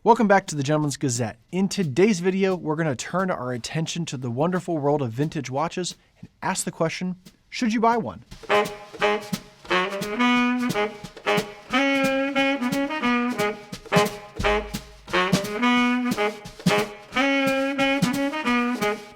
Welcome back to the Gentleman's Gazette. In today's video, we're going to turn our attention to the wonderful world of vintage watches and ask the question, should you buy one?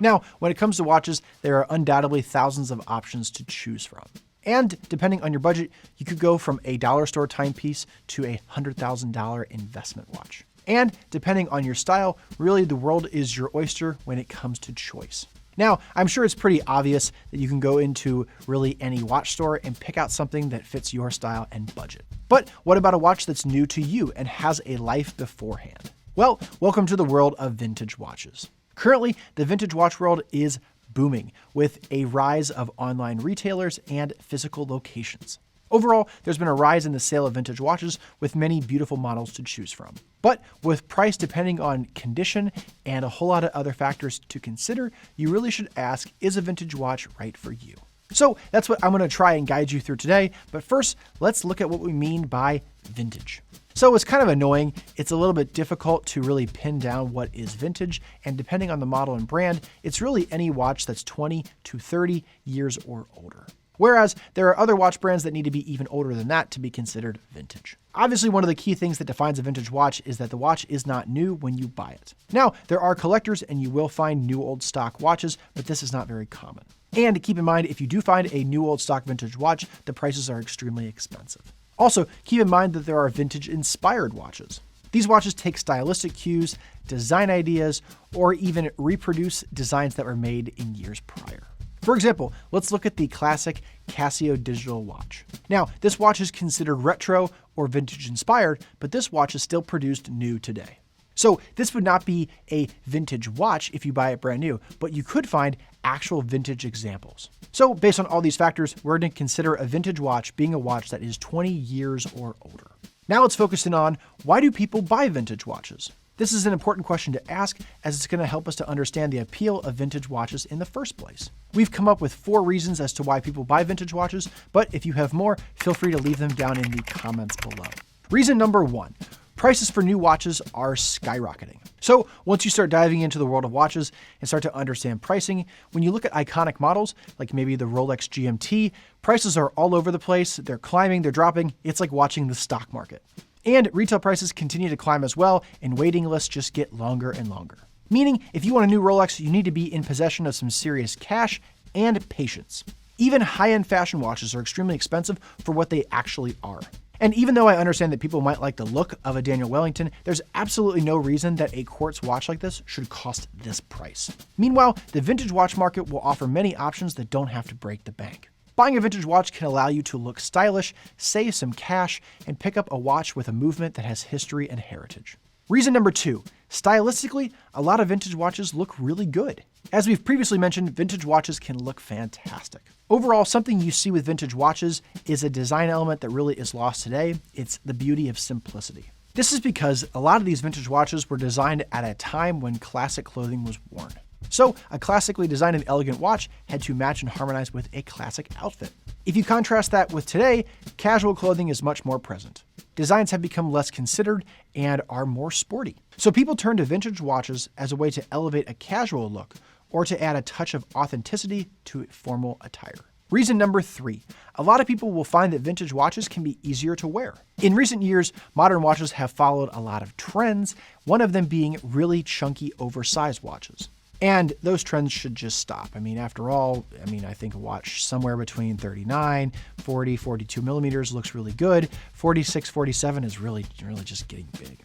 Now, when it comes to watches, there are undoubtedly thousands of options to choose from. And depending on your budget, you could go from a dollar store timepiece to a $100,000 investment watch. And depending on your style, really the world is your oyster when it comes to choice. Now, I'm sure it's pretty obvious that you can go into really any watch store and pick out something that fits your style and budget. But what about a watch that's new to you and has a life beforehand? Well, welcome to the world of vintage watches. Currently, the vintage watch world is booming with a rise of online retailers and physical locations. Overall, there's been a rise in the sale of vintage watches with many beautiful models to choose from. But with price depending on condition and a whole lot of other factors to consider, you really should ask, is a vintage watch right for you? So that's what I'm going to try and guide you through today. But first, let's look at what we mean by vintage. So it's kind of annoying. It's a little bit difficult to really pin down what is vintage, and depending on the model and brand, it's really any watch that's 20 to 30 years or older. Whereas there are other watch brands that need to be even older than that to be considered vintage. Obviously, one of the key things that defines a vintage watch is that the watch is not new when you buy it. Now, there are collectors and you will find new old stock watches, but this is not very common. And keep in mind, if you do find a new old stock vintage watch, the prices are extremely expensive. Also, keep in mind that there are vintage inspired watches. These watches take stylistic cues, design ideas, or even reproduce designs that were made in years prior. For example, let's look at the classic Casio digital watch. Now, this watch is considered retro or vintage inspired, but this watch is still produced new today. So this would not be a vintage watch if you buy it brand new, but you could find actual vintage examples. So based on all these factors, we're going to consider a vintage watch being a watch that is 20 years or older. Now let's focus in on, why do people buy vintage watches? This is an important question to ask, as it's going to help us to understand the appeal of vintage watches in the first place. We've come up with 4 reasons as to why people buy vintage watches, but if you have more, feel free to leave them down in the comments below. Reason number 1, prices for new watches are skyrocketing. So once you start diving into the world of watches and start to understand pricing, when you look at iconic models, like maybe the Rolex GMT, prices are all over the place. They're climbing, they're dropping. It's like watching the stock market. And retail prices continue to climb as well, and waiting lists just get longer and longer. Meaning, if you want a new Rolex, you need to be in possession of some serious cash and patience. Even high-end fashion watches are extremely expensive for what they actually are. And even though I understand that people might like the look of a Daniel Wellington, there's absolutely no reason that a quartz watch like this should cost this price. Meanwhile, the vintage watch market will offer many options that don't have to break the bank. Buying a vintage watch can allow you to look stylish, save some cash, and pick up a watch with a movement that has history and heritage. Reason number 2, stylistically, a lot of vintage watches look really good. As we've previously mentioned, vintage watches can look fantastic. Overall, something you see with vintage watches is a design element that really is lost today. It's the beauty of simplicity. This is because a lot of these vintage watches were designed at a time when classic clothing was worn. So a classically designed and elegant watch had to match and harmonize with a classic outfit. If you contrast that with today, casual clothing is much more present. Designs have become less considered and are more sporty. So people turn to vintage watches as a way to elevate a casual look or to add a touch of authenticity to formal attire. Reason number 3, a lot of people will find that vintage watches can be easier to wear. In recent years, modern watches have followed a lot of trends, one of them being really chunky, oversized watches. And those trends should just stop. After all, I think a watch somewhere between 39, 40, 42 millimeters looks really good. 46, 47 is really just getting big.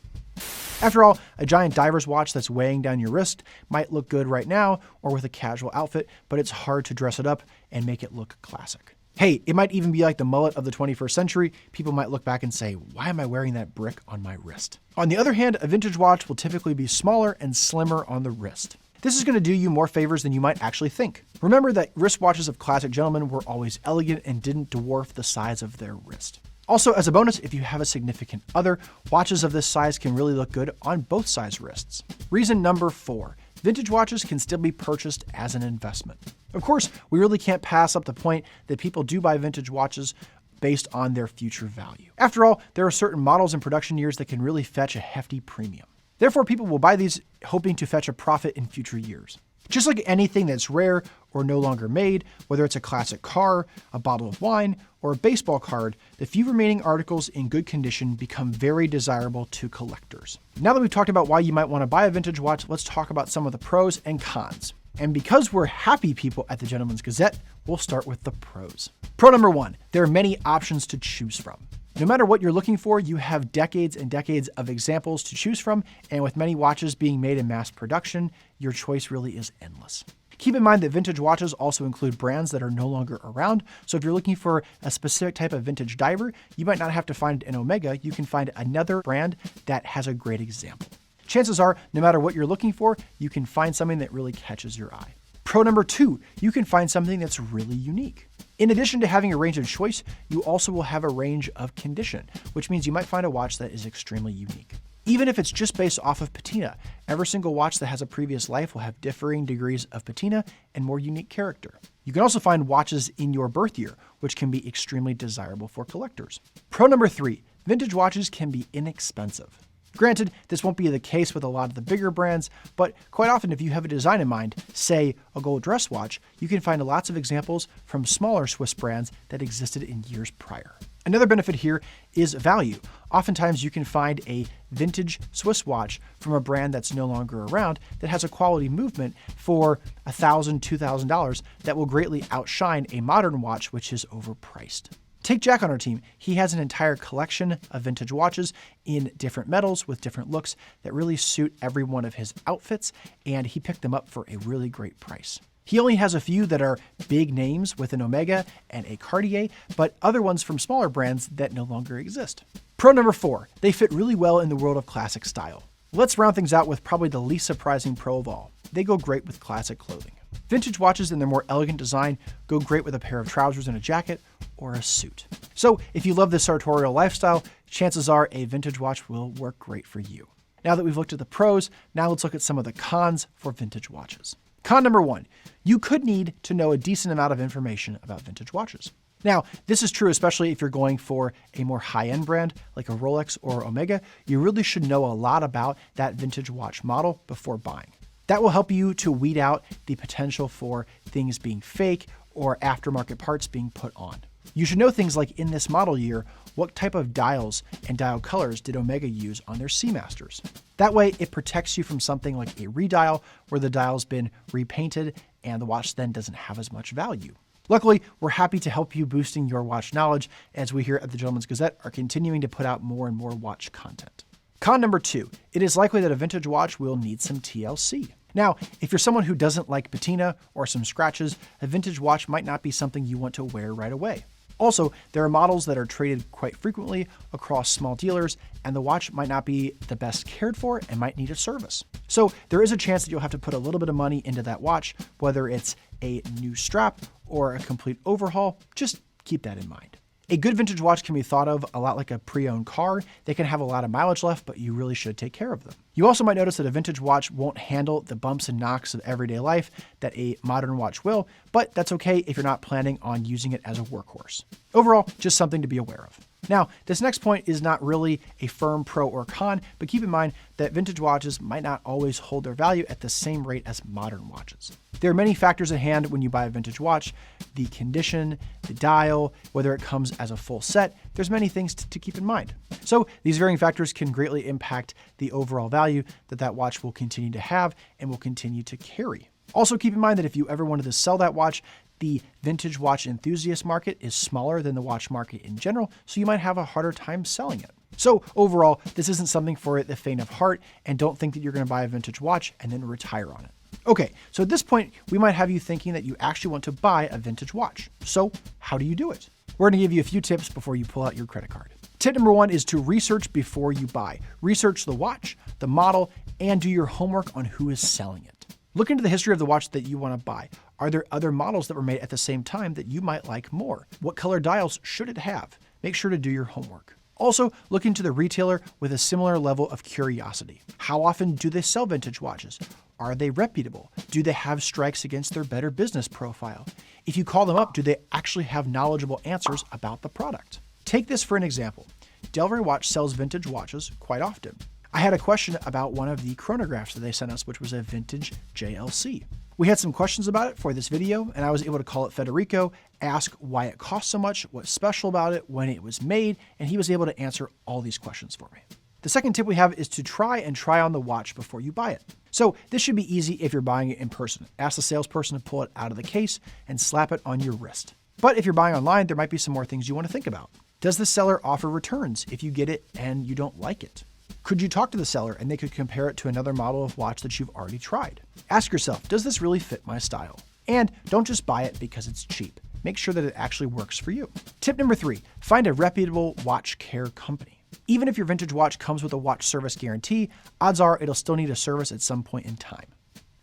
After all, a giant diver's watch that's weighing down your wrist might look good right now or with a casual outfit, but it's hard to dress it up and make it look classic. Hey, it might even be like the mullet of the 21st century. People might look back and say, why am I wearing that brick on my wrist? On the other hand, a vintage watch will typically be smaller and slimmer on the wrist. This is going to do you more favors than you might actually think. Remember that wristwatches of classic gentlemen were always elegant and didn't dwarf the size of their wrist. Also, as a bonus, if you have a significant other, watches of this size can really look good on both size wrists. Reason number 4, vintage watches can still be purchased as an investment. Of course, we really can't pass up the point that people do buy vintage watches based on their future value. After all, there are certain models and production years that can really fetch a hefty premium. Therefore, people will buy these hoping to fetch a profit in future years. Just like anything that's rare or no longer made, whether it's a classic car, a bottle of wine, or a baseball card, the few remaining articles in good condition become very desirable to collectors. Now that we've talked about why you might want to buy a vintage watch, let's talk about some of the pros and cons. And because we're happy people at the Gentleman's Gazette, we'll start with the pros. Pro number 1, there are many options to choose from. No matter what you're looking for, you have decades and decades of examples to choose from, and with many watches being made in mass production, your choice really is endless. Keep in mind that vintage watches also include brands that are no longer around, so if you're looking for a specific type of vintage diver, you might not have to find an Omega, you can find another brand that has a great example. Chances are, no matter what you're looking for, you can find something that really catches your eye. Pro number 2, you can find something that's really unique. In addition to having a range of choice, you also will have a range of condition, which means you might find a watch that is extremely unique. Even if it's just based off of patina, every single watch that has a previous life will have differing degrees of patina and more unique character. You can also find watches in your birth year, which can be extremely desirable for collectors. Pro number 3, vintage watches can be inexpensive. Granted, this won't be the case with a lot of the bigger brands, but quite often if you have a design in mind, say a gold dress watch, you can find lots of examples from smaller Swiss brands that existed in years prior. Another benefit here is value. Oftentimes you can find a vintage Swiss watch from a brand that's no longer around that has a quality movement for $1,000, $2,000 that will greatly outshine a modern watch which is overpriced. Take Jack on our team. He has an entire collection of vintage watches in different metals with different looks that really suit every one of his outfits, and he picked them up for a really great price. He only has a few that are big names with an Omega and a Cartier, but other ones from smaller brands that no longer exist. Pro number 4, they fit really well in the world of classic style. Let's round things out with probably the least surprising pro of all. They go great with classic clothing. Vintage watches in their more elegant design go great with a pair of trousers and a jacket or a suit. So if you love this sartorial lifestyle, chances are a vintage watch will work great for you. Now that we've looked at the pros, now let's look at some of the cons for vintage watches. Con number 1, you could need to know a decent amount of information about vintage watches. Now, this is true especially if you're going for a more high-end brand like a Rolex or Omega. You really should know a lot about that vintage watch model before buying. That will help you to weed out the potential for things being fake or aftermarket parts being put on. You should know things like in this model year, what type of dials and dial colors did Omega use on their Seamasters. That way it protects you from something like a redial where the dial's been repainted and the watch then doesn't have as much value. Luckily, we're happy to help you boosting your watch knowledge as we here at the Gentleman's Gazette are continuing to put out more and more watch content. Con number 2, it is likely that a vintage watch will need some TLC. Now, if you're someone who doesn't like patina or some scratches, a vintage watch might not be something you want to wear right away. Also, there are models that are traded quite frequently across small dealers, and the watch might not be the best cared for and might need a service. So there is a chance that you'll have to put a little bit of money into that watch, whether it's a new strap or a complete overhaul. Just keep that in mind. A good vintage watch can be thought of a lot like a pre-owned car. They can have a lot of mileage left, but you really should take care of them. You also might notice that a vintage watch won't handle the bumps and knocks of everyday life that a modern watch will, but that's okay if you're not planning on using it as a workhorse. Overall, just something to be aware of. Now, this next point is not really a firm pro or con, but keep in mind that vintage watches might not always hold their value at the same rate as modern watches. There are many factors at hand when you buy a vintage watch: the condition, the dial, whether it comes as a full set. There's many things to keep in mind. So these varying factors can greatly impact the overall value that watch will continue to have and will continue to carry. Also keep in mind that if you ever wanted to sell that watch, the vintage watch enthusiast market is smaller than the watch market in general, so you might have a harder time selling it. So overall, this isn't something for the faint of heart, and don't think that you're going to buy a vintage watch and then retire on it. Okay, so at this point, we might have you thinking that you actually want to buy a vintage watch. So how do you do it? We're going to give you a few tips before you pull out your credit card. Tip number 1 is to research before you buy. Research the watch, the model, and do your homework on who is selling it. Look into the history of the watch that you want to buy. Are there other models that were made at the same time that you might like more? What color dials should it have? Make sure to do your homework. Also, look into the retailer with a similar level of curiosity. How often do they sell vintage watches? Are they reputable? Do they have strikes against their Better Business profile? If you call them up, do they actually have knowledgeable answers about the product? Take this for an example. Delray Watch sells vintage watches quite often. I had a question about one of the chronographs that they sent us, which was a vintage JLC. We had some questions about it for this video, and I was able to call up Federico, ask why it cost so much, what's special about it, when it was made, and he was able to answer all these questions for me. The second tip we have is to try on the watch before you buy it. So this should be easy if you're buying it in person. Ask the salesperson to pull it out of the case and slap it on your wrist. But if you're buying online, there might be some more things you want to think about. Does the seller offer returns if you get it and you don't like it? Could you talk to the seller and they could compare it to another model of watch that you've already tried? Ask yourself, does this really fit my style? And don't just buy it because it's cheap. Make sure that it actually works for you. Tip number 3, find a reputable watch care company. Even if your vintage watch comes with a watch service guarantee, odds are it'll still need a service at some point in time.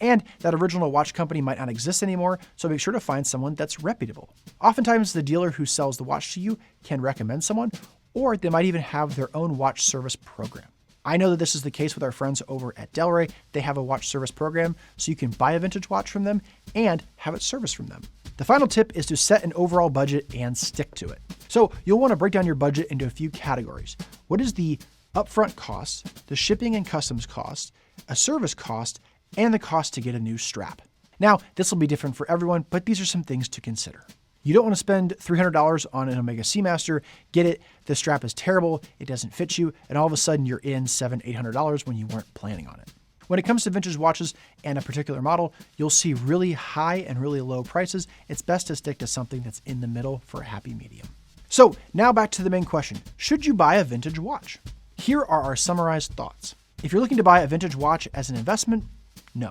And that original watch company might not exist anymore, so make sure to find someone that's reputable. Oftentimes, the dealer who sells the watch to you can recommend someone, or they might even have their own watch service program. I know that this is the case with our friends over at Delray. They have a watch service program, so you can buy a vintage watch from them and have it serviced from them. The final tip is to set an overall budget and stick to it. So you'll want to break down your budget into a few categories. What is the upfront cost, the shipping and customs cost, a service cost, and the cost to get a new strap? Now, this will be different for everyone, but these are some things to consider. You don't want to spend $300 on an Omega Seamaster, get it, the strap is terrible, it doesn't fit you, and all of a sudden you're in $700, $800 when you weren't planning on it. When it comes to vintage watches and a particular model, you'll see really high and really low prices. It's best to stick to something that's in the middle for a happy medium. So now back to the main question. Should you buy a vintage watch? Here are our summarized thoughts. If you're looking to buy a vintage watch as an investment, no.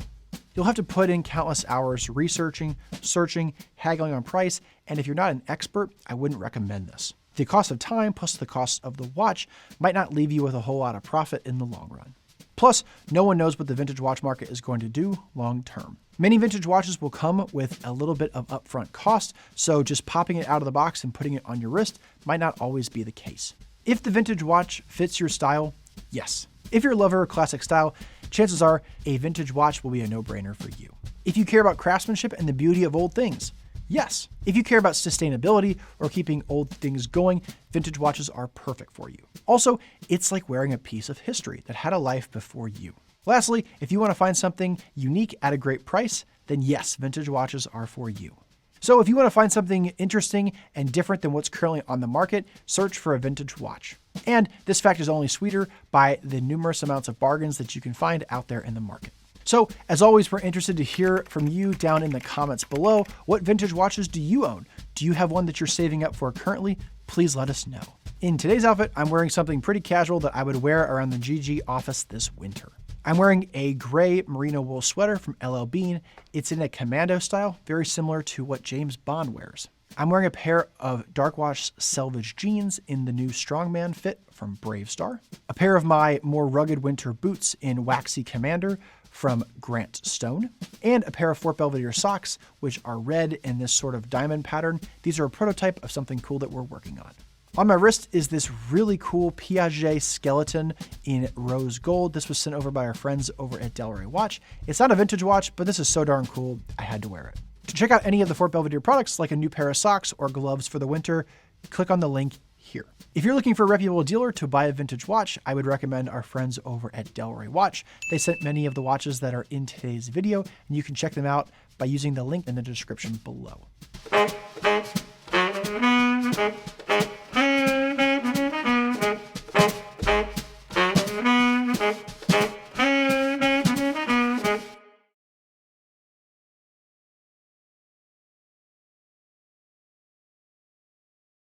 You'll have to put in countless hours researching, searching, haggling on price, and if you're not an expert, I wouldn't recommend this. The cost of time plus the cost of the watch might not leave you with a whole lot of profit in the long run. Plus, no one knows what the vintage watch market is going to do long term. Many vintage watches will come with a little bit of upfront cost, so just popping it out of the box and putting it on your wrist might not always be the case. If the vintage watch fits your style, yes. If you're a lover of classic style, chances are a vintage watch will be a no-brainer for you. If you care about craftsmanship and the beauty of old things, yes. If you care about sustainability or keeping old things going, vintage watches are perfect for you. Also, it's like wearing a piece of history that had a life before you. Lastly, if you want to find something unique at a great price, then yes, vintage watches are for you. So if you want to find something interesting and different than what's currently on the market, search for a vintage watch. And this fact is only sweeter by the numerous amounts of bargains that you can find out there in the market. So as always, we're interested to hear from you down in the comments below. What vintage watches do you own? Do you have one that you're saving up for currently? Please let us know. In today's outfit, I'm wearing something pretty casual that I would wear around the GG office this winter. I'm wearing a gray merino wool sweater from LL Bean. It's in a commando style, very similar to what James Bond wears. I'm wearing a pair of Dark Wash selvage jeans in the new Strongman fit from Bravestar. A pair of my more rugged winter boots in Waxy Commander from Grant Stone. And a pair of Fort Belvedere socks, which are red in this sort of diamond pattern. These are a prototype of something cool that we're working on. On my wrist is this really cool Piaget skeleton in rose gold. This was sent over by our friends over at Delray Watch. It's not a vintage watch, but this is so darn cool, I had to wear it. To check out any of the Fort Belvedere products, like a new pair of socks or gloves for the winter, click on the link here. If you're looking for a reputable dealer to buy a vintage watch, I would recommend our friends over at Delray Watch. They sent many of the watches that are in today's video, and you can check them out by using the link in the description below.